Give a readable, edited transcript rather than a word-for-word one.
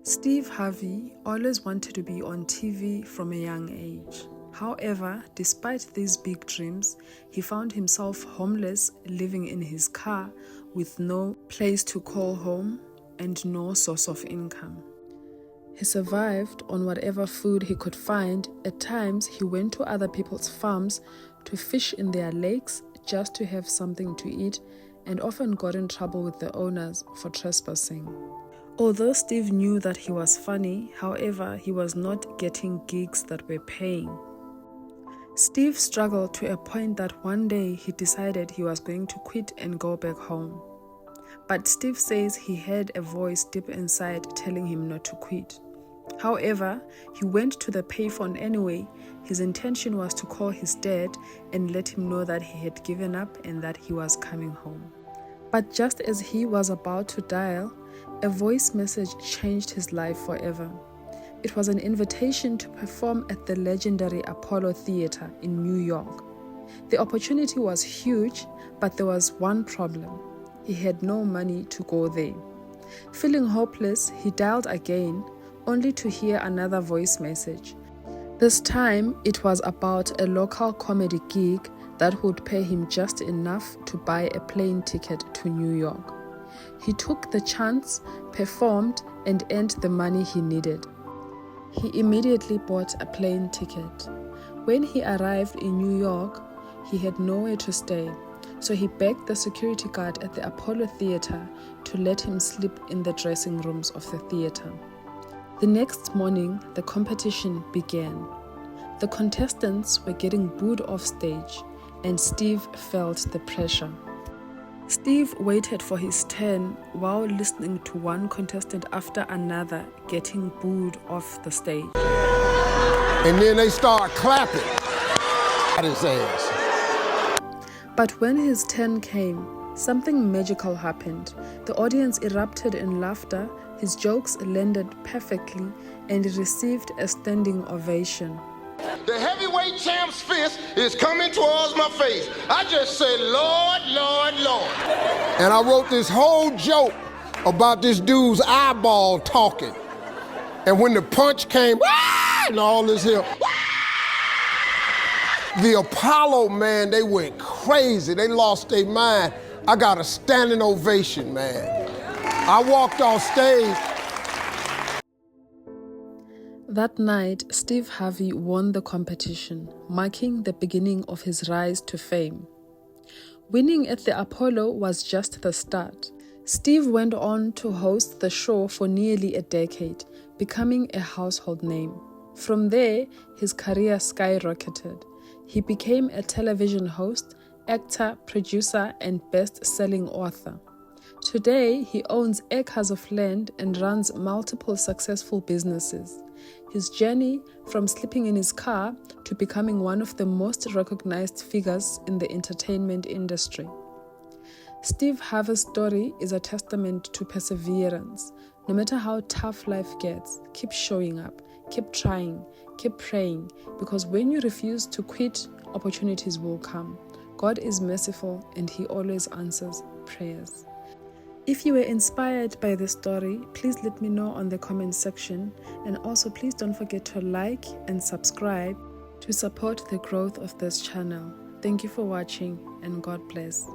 Steve Harvey always wanted to be on TV from a young age. However, despite these big dreams, he found himself homeless, living in his car with no place to call home and no source of income. He survived on whatever food he could find. At times, he went to other people's farms to fish in their lakes just to have something to eat, and often got in trouble with the owners for trespassing. Although Steve knew that he was funny, however, he was not getting gigs that were paying. Steve struggled to a point that one day he decided he was going to quit and go back home. But Steve says he heard a voice deep inside telling him not to quit. However, he went to the payphone anyway. His intention was to call his dad and let him know that he had given up and that he was coming home. But just as he was about to dial, a voice message changed his life forever. It was an invitation to perform at the legendary Apollo Theater in New York. The opportunity was huge, but there was one problem. He had no money to go there. Feeling hopeless, he dialed again, only to hear another voice message. This time, it was about a local comedy gig that would pay him just enough to buy a plane ticket to New York. He took the chance, performed, and earned the money he needed. He immediately bought a plane ticket. When he arrived in New York, he had nowhere to stay, so he begged the security guard at the Apollo Theater to let him sleep in the dressing rooms of the theater. The next morning, the competition began. The contestants were getting booed off stage, and Steve felt the pressure. Steve waited for his turn while listening to one contestant after another getting booed off the stage. And then they start clapping at his ass. But when his turn came, something magical happened. The audience erupted in laughter, his jokes landed perfectly, and he received a standing ovation. The heavyweight champ's fist is coming towards my face. I just said, Lord, Lord, Lord. And I wrote this whole joke about this dude's eyeball talking. And when the punch came, and all this here, the Apollo, man, they went crazy. They lost their mind. I got a standing ovation, man. I walked off stage. That night, Steve Harvey won the competition, marking the beginning of his rise to fame. Winning at the Apollo was just the start. Steve went on to host the show for nearly a decade, becoming a household name. From there, his career skyrocketed. He became a television host, actor, producer, and best-selling author. Today, he owns acres of land and runs multiple successful businesses. His journey from sleeping in his car to becoming one of the most recognized figures in the entertainment industry. Steve Harvey's story is a testament to perseverance. No matter how tough life gets, keep showing up, keep trying, keep praying, because when you refuse to quit, opportunities will come. God is merciful and He always answers prayers. If you were inspired by this story, please let me know on the comment section, and also please don't forget to like and subscribe to support the growth of this channel. Thank you for watching, and God bless.